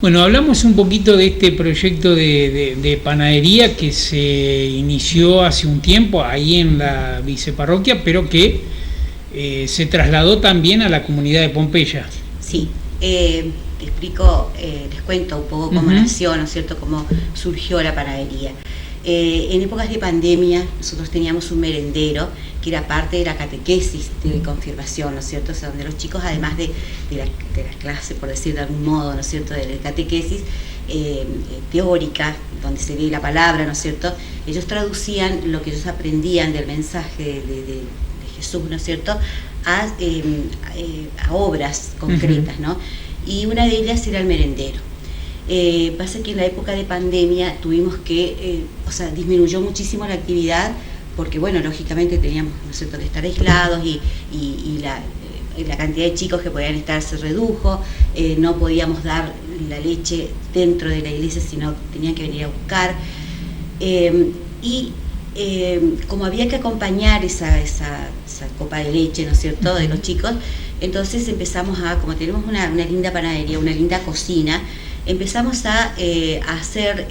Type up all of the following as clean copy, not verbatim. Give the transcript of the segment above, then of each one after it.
Bueno, hablamos un poquito de este proyecto de panadería que se inició hace un tiempo ahí en la viceparroquia, pero que se trasladó también a la comunidad de Pompeya. Sí, te explico, les cuento un poco cómo nació, ¿no es cierto?, cómo surgió la panadería. En épocas de pandemia nosotros teníamos un merendero que era parte de la catequesis de confirmación, ¿no es cierto?, o sea, donde los chicos, además de la clase, por decir de algún modo, ¿no es cierto?, de la catequesis teórica, donde se lee la palabra, ¿no es cierto?, ellos traducían lo que ellos aprendían del mensaje de Jesús, ¿no es cierto?, a obras concretas, ¿no? Y una de ellas era el merendero. Pasa que en la época de pandemia tuvimos que, disminuyó muchísimo la actividad porque, bueno, lógicamente teníamos, ¿no es cierto?, que estar aislados y la cantidad de chicos que podían estar se redujo, no podíamos dar la leche dentro de la iglesia, sino tenían que venir a buscar. Como había que acompañar esa copa de leche, ¿no es cierto?, de los chicos, entonces empezamos como tenemos una linda panadería, una linda cocina, empezamos a hacer,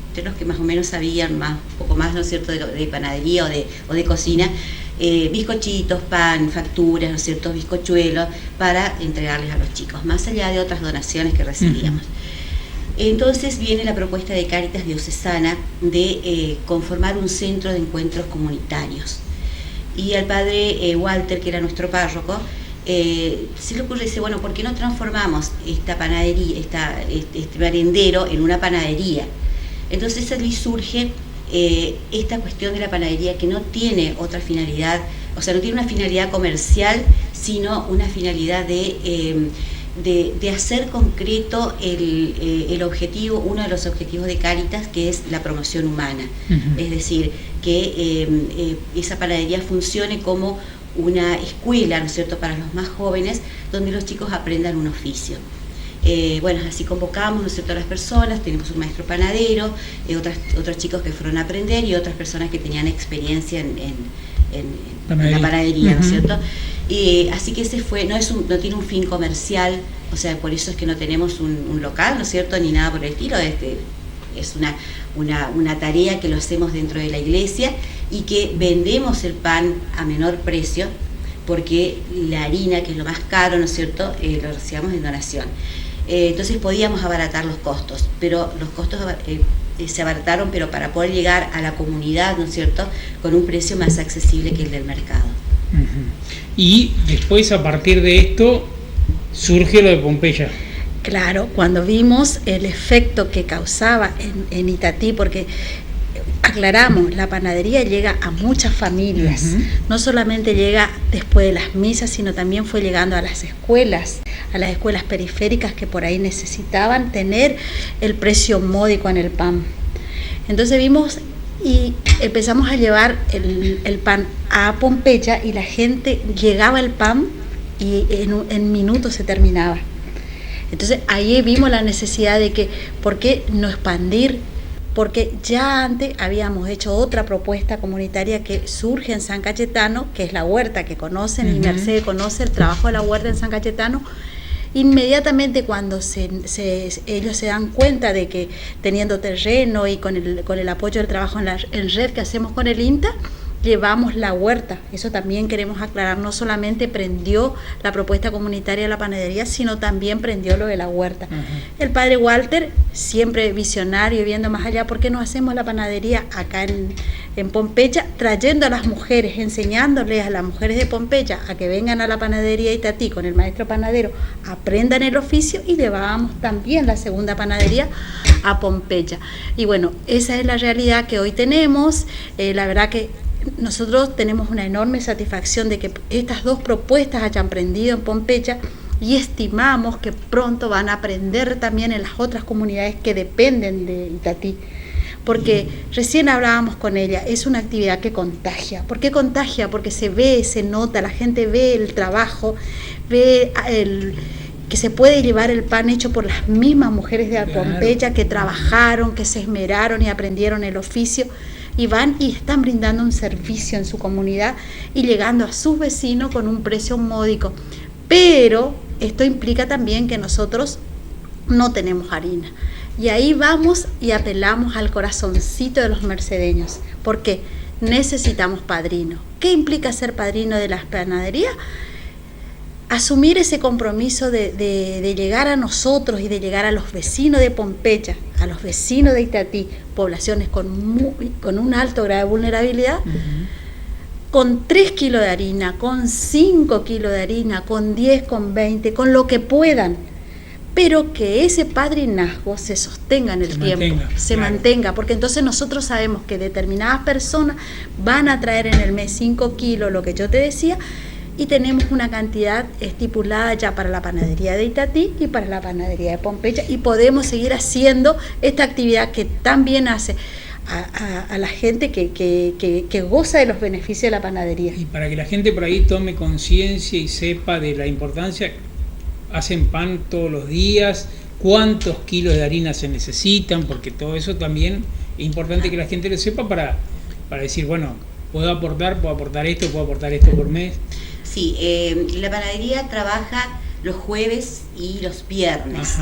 entre los que más o menos sabían un poco más, ¿no es cierto?, de panadería o de cocina, bizcochitos, pan, facturas, ¿no es cierto?, bizcochuelos, para entregarles a los chicos, más allá de otras donaciones que recibíamos. Entonces viene la propuesta de Cáritas Diocesana de conformar un centro de encuentros comunitarios. Y al padre Walter, que era nuestro párroco, se le ocurre, dice, bueno, ¿por qué no transformamos esta panadería, este merendero en una panadería? Entonces allí surge esta cuestión de la panadería, que no tiene otra finalidad, o sea, no tiene una finalidad comercial, sino una finalidad de hacer concreto el objetivo, uno de los objetivos de Cáritas, que es la promoción humana. Es decir, que esa panadería funcione como una escuela, ¿no es cierto?, para los más jóvenes, donde los chicos aprendan un oficio. Bueno, así convocamos, ¿no es cierto?, a las personas, tenemos un maestro panadero, otros chicos que fueron a aprender y otras personas que tenían experiencia en la panadería, ¿no es cierto? Así que ese fue, no tiene un fin comercial, o sea, por eso es que no tenemos un local, ¿no es cierto?, ni nada por el estilo. Es una tarea que lo hacemos dentro de la iglesia y que vendemos el pan a menor precio, porque la harina, que es lo más caro, ¿no es cierto?, lo recibamos en donación. Entonces podíamos abaratar los costos, pero los costos se abarataron, pero para poder llegar a la comunidad, ¿no es cierto?, con un precio más accesible que el del mercado. Y después, a partir de esto, surge lo de Pompeya. Claro, cuando vimos el efecto que causaba en Itatí, porque aclaramos, la panadería llega a muchas familias, no solamente llega después de las misas, sino también fue llegando a las escuelas periféricas que por ahí necesitaban tener el precio módico en el pan. Entonces vimos y empezamos a llevar el pan a Pompeya, y la gente llegaba el pan y en minutos se terminaba. Entonces ahí vimos la necesidad de que, ¿por qué no expandir? Porque ya antes habíamos hecho otra propuesta comunitaria que surge en San Cayetano, que es la huerta, que conocen, y Mercedes conoce el trabajo de la huerta en San Cayetano. Inmediatamente cuando ellos se dan cuenta de que teniendo terreno y con el apoyo del trabajo en red que hacemos con el INTA, llevamos la huerta. Eso también queremos aclarar, no solamente prendió la propuesta comunitaria de la panadería, sino también prendió lo de la huerta. El padre Walter, siempre visionario y viendo más allá, ¿por qué no hacemos la panadería acá en Pompeya, trayendo a las mujeres, enseñándoles a las mujeres de Pompeya a que vengan a la panadería Itatí con el maestro panadero, aprendan el oficio, y llevábamos también la segunda panadería a Pompeya? Y bueno, esa es la realidad que hoy tenemos. La verdad que nosotros tenemos una enorme satisfacción de que estas dos propuestas hayan aprendido en Pompeya, y estimamos que pronto van a aprender también en las otras comunidades que dependen de Itatí. Porque recién hablábamos con ella, es una actividad que contagia. ¿Por qué contagia? Porque se ve, se nota, la gente ve el trabajo, ve que se puede llevar el pan hecho por las mismas mujeres de Pompeya, que trabajaron, que se esmeraron y aprendieron el oficio, y van y están brindando un servicio en su comunidad y llegando a sus vecinos con un precio módico. Pero esto implica también que nosotros no tenemos harina. Y ahí vamos y apelamos al corazoncito de los mercedeños, porque necesitamos padrino. ¿Qué implica ser padrino de las panaderías? Asumir ese compromiso de llegar a nosotros y de llegar a los vecinos de Pompeya, a los vecinos de Itatí, poblaciones con un alto grado de vulnerabilidad, con 3 kilos de harina, con 5 kilos de harina, con 10, con 20, con lo que puedan, pero que ese padrinazgo se sostenga en el tiempo, se mantenga, porque entonces nosotros sabemos que determinadas personas van a traer en el mes 5 kilos, lo que yo te decía, y tenemos una cantidad estipulada ya para la panadería de Itatí y para la panadería de Pompeya, y podemos seguir haciendo esta actividad que tan bien hace a la gente que goza de los beneficios de la panadería. Y para que la gente por ahí tome conciencia y sepa de la importancia, hacen pan todos los días, cuántos kilos de harina se necesitan, porque todo eso también es importante que la gente lo sepa para decir, bueno, puedo aportar esto por mes. Sí, la panadería trabaja los jueves y los viernes.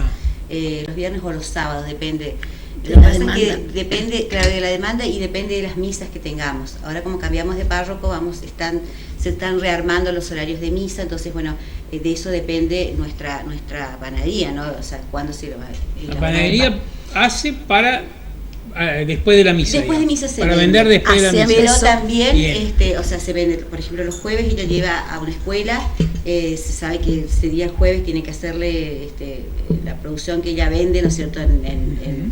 Los viernes o los sábados, depende. Lo que pasa es que depende, claro, de la demanda y depende de las misas que tengamos. Ahora, como cambiamos de párroco, se están rearmando los horarios de misa, entonces, bueno, de eso depende nuestra panadería, ¿no? O sea, cuándo se lo va a... La panadería hace para después de la misa. Después de misa se para vende. Vender después de la misa. Pero también, o sea, se vende, por ejemplo, los jueves ella lleva a una escuela, se sabe que ese día jueves tiene que hacerle la producción que ella vende, ¿no es cierto?, en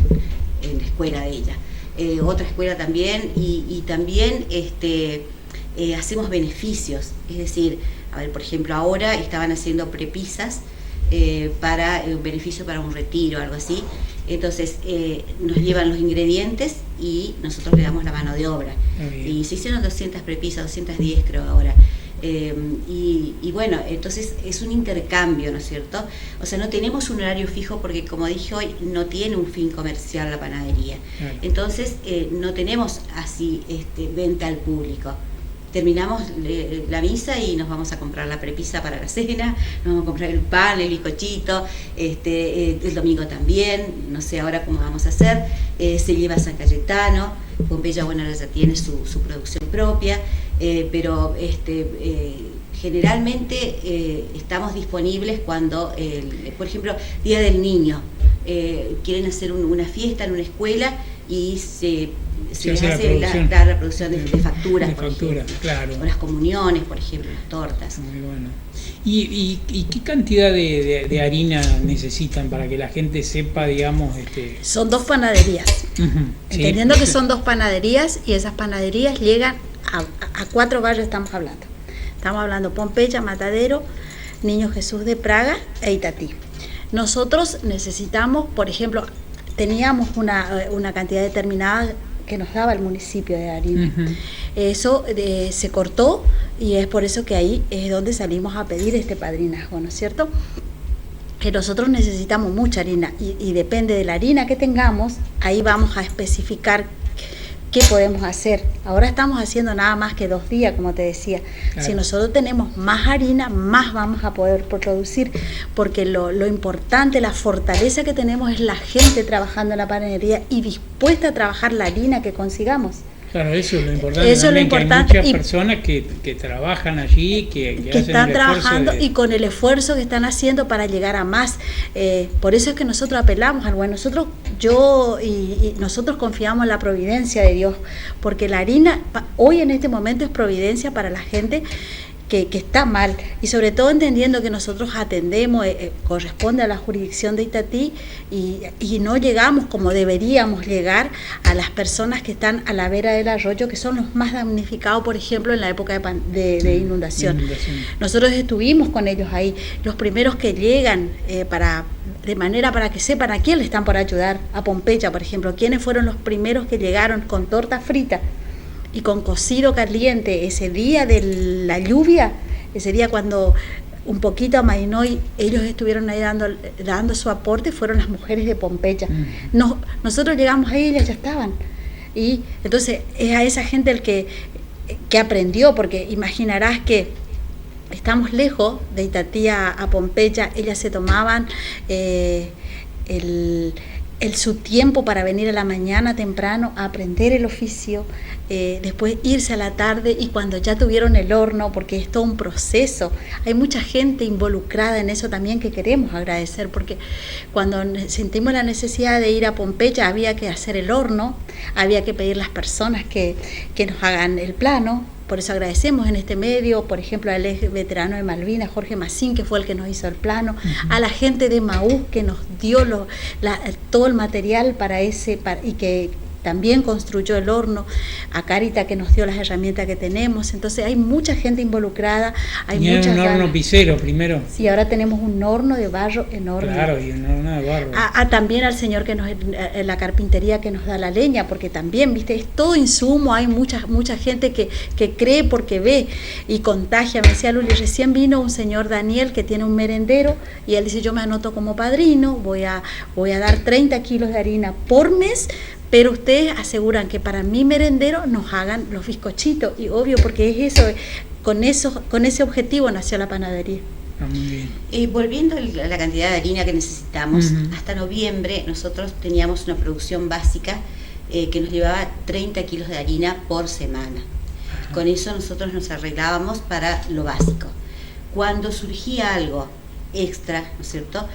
la escuela de ella. Otra escuela también, y también hacemos beneficios, es decir, a ver, por ejemplo, ahora estaban haciendo prepisas para un beneficio para un retiro, algo así. Entonces nos llevan los ingredientes y nosotros le damos la mano de obra. Y se hicieron 200 prepisas, 210 creo ahora. Y bueno, entonces es un intercambio, ¿no es cierto? O sea, no tenemos un horario fijo porque, como dije hoy, no tiene un fin comercial la panadería. Entonces no tenemos así venta al público. Terminamos la misa y nos vamos a comprar la prepisa para la cena, nos vamos a comprar el pan, el bizcochito, el domingo también, no sé ahora cómo vamos a hacer, se lleva a San Cayetano, Pompeya, bueno, ya tiene su producción propia, pero generalmente estamos disponibles cuando, por ejemplo, Día del Niño, quieren hacer una fiesta en una escuela y se les hace la producción de facturas, por ejemplo, claro. O las comuniones, por ejemplo, las tortas. Muy bueno. ¿Y qué cantidad de harina necesitan para que la gente sepa, digamos? Son 2 panaderías. Entendiendo que son 2 panaderías, y esas panaderías llegan a 4 barrios. Estamos hablando Pompeya, Matadero, Niño Jesús de Praga e Itatí. Nosotros necesitamos, por ejemplo, teníamos una cantidad determinada que nos daba el municipio de harina. Eso se cortó, y es por eso que ahí es donde salimos a pedir este padrinazgo, ¿no es cierto? Que nosotros necesitamos mucha harina, y depende de la harina que tengamos, ahí vamos a especificar qué podemos hacer. Ahora estamos haciendo nada más que 2 días, como te decía. Claro. Si nosotros tenemos más harina, más vamos a poder producir, porque lo importante, la fortaleza que tenemos es la gente trabajando en la panadería y dispuesta a trabajar la harina que consigamos. Claro, eso es lo importante. Eso es lo importante. Que hay muchas personas que trabajan allí, que están trabajando y con el esfuerzo que están haciendo para llegar a más. Por eso es que nosotros apelamos al bueno. Nosotros confiamos en la providencia de Dios, porque la harina hoy en este momento es providencia para la gente que está mal, y sobre todo entendiendo que nosotros atendemos, corresponde a la jurisdicción de Itatí, y no llegamos como deberíamos llegar a las personas que están a la vera del arroyo, que son los más damnificados, por ejemplo, en la época de inundación. Nosotros estuvimos con ellos ahí, los primeros que llegan, de manera para que sepan a quién le están por ayudar. A Pompeya, por ejemplo, quiénes fueron los primeros que llegaron con torta frita y con cocido caliente ese día de la lluvia, ese día cuando un poquito amainó y ellos estuvieron ahí dando su aporte, fueron las mujeres de Pompeya. Nosotros llegamos ahí y ellas ya estaban. Y entonces es a esa gente el que aprendió, porque imaginarás que estamos lejos de Itatí a Pompeya, ellas se tomaban su tiempo para venir a la mañana temprano a aprender el oficio, después irse a la tarde y cuando ya tuvieron el horno, porque es todo un proceso, hay mucha gente involucrada en eso también que queremos agradecer, porque cuando sentimos la necesidad de ir a Pompeya había que hacer el horno, había que pedir las personas que nos hagan el plano. Por eso agradecemos en este medio, por ejemplo, al ex veterano de Malvinas, Jorge Massín, que fue el que nos hizo el plano, a la gente de Maús que nos dio todo el material y que también construyó el horno, a Carita que nos dio las herramientas que tenemos. Entonces hay mucha gente involucrada. Y era un horno pisero primero. Sí, ahora tenemos un horno de barro enorme. Claro, y un horno de barro. También al señor que la carpintería que nos da la leña, porque también, viste, es todo insumo. Hay mucha gente que cree porque ve y contagia. Me decía Luli, recién vino un señor Daniel que tiene un merendero y él dice, yo me anoto como padrino, voy a dar 30 kilos de harina por mes, pero ustedes aseguran que para mi merendero nos hagan los bizcochitos, y obvio, porque es eso, con ese objetivo nació la panadería. Muy bien. Volviendo a la cantidad de harina que necesitamos, hasta noviembre nosotros teníamos una producción básica que nos llevaba 30 kilos de harina por semana. Con eso nosotros nos arreglábamos para lo básico. Cuando surgía algo extra, ¿no es cierto?,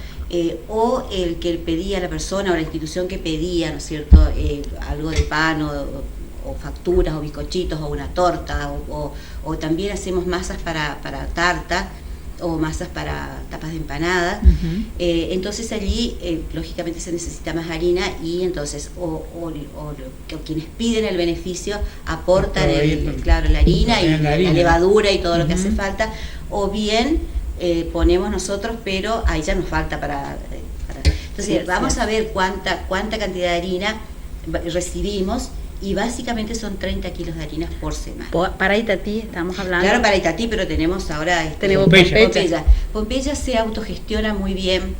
o el que pedía la persona o la institución que pedía, ¿no es cierto?, algo de pan o facturas o bizcochitos o una torta o también hacemos masas para tarta o masas para tapas de empanada. Entonces allí lógicamente se necesita más harina y entonces o quienes piden el beneficio aportan la harina y la levadura y todo lo que hace falta, o bien ponemos nosotros, pero ahí ya nos falta para entonces vamos a ver cuánta cantidad de harina recibimos, y básicamente son 30 kilos de harina por semana. Para Itatí estamos hablando. Claro, para Itatí, pero tenemos ahora Pompeya. Pompeya se autogestiona muy bien,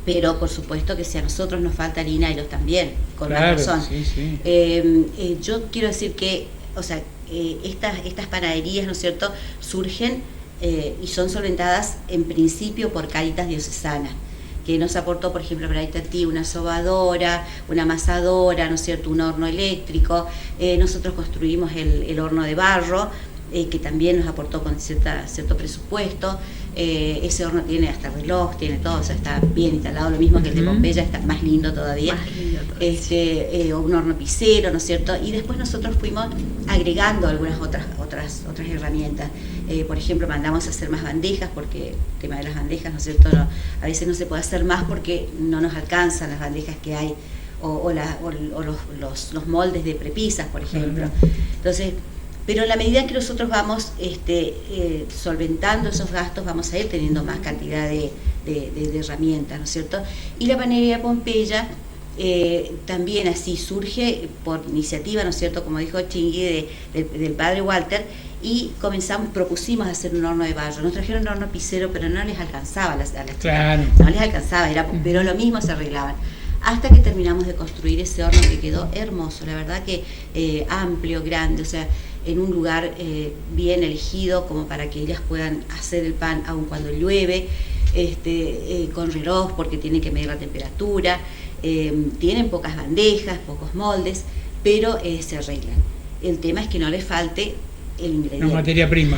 pero por supuesto que si a nosotros nos falta harina, ellos también, con más razón. Sí. Yo quiero decir que, o sea, estas panaderías, ¿no es cierto?, surgen y son solventadas en principio por Cáritas Diocesana, que nos aportó, por ejemplo, para Itatí una sobadora, una amasadora, ¿no es cierto?, un horno eléctrico. Nosotros construimos el horno de barro, que también nos aportó con cierto presupuesto. Ese horno tiene hasta reloj, tiene todo, o sea, está bien instalado, lo mismo que el de Pompeya, está más lindo todavía. Un horno pisero, ¿no es cierto? Y después nosotros fuimos agregando algunas otras herramientas. Por ejemplo, mandamos a hacer más bandejas, porque el tema de las bandejas, ¿no es cierto?, a veces no se puede hacer más porque no nos alcanzan las bandejas que hay, o los moldes de prepisas, por ejemplo. Entonces, pero en la medida en que nosotros vamos solventando esos gastos, vamos a ir teniendo más cantidad de herramientas, ¿no es cierto? Y la panadería Pompeya también así surge por iniciativa, ¿no es cierto?, como dijo Chingui, del padre Walter, y propusimos hacer un horno de barro. Nos trajeron un horno pisero, pero no les alcanzaba a las claro. No les alcanzaba, pero lo mismo se arreglaban. Hasta que terminamos de construir ese horno, que quedó hermoso, la verdad que amplio, grande, o sea, en un lugar bien elegido como para que ellas puedan hacer el pan aun cuando llueve, con reloj porque tienen que medir la temperatura, tienen pocas bandejas, pocos moldes, pero se arreglan. El tema es que no les falte el ingrediente. La materia prima.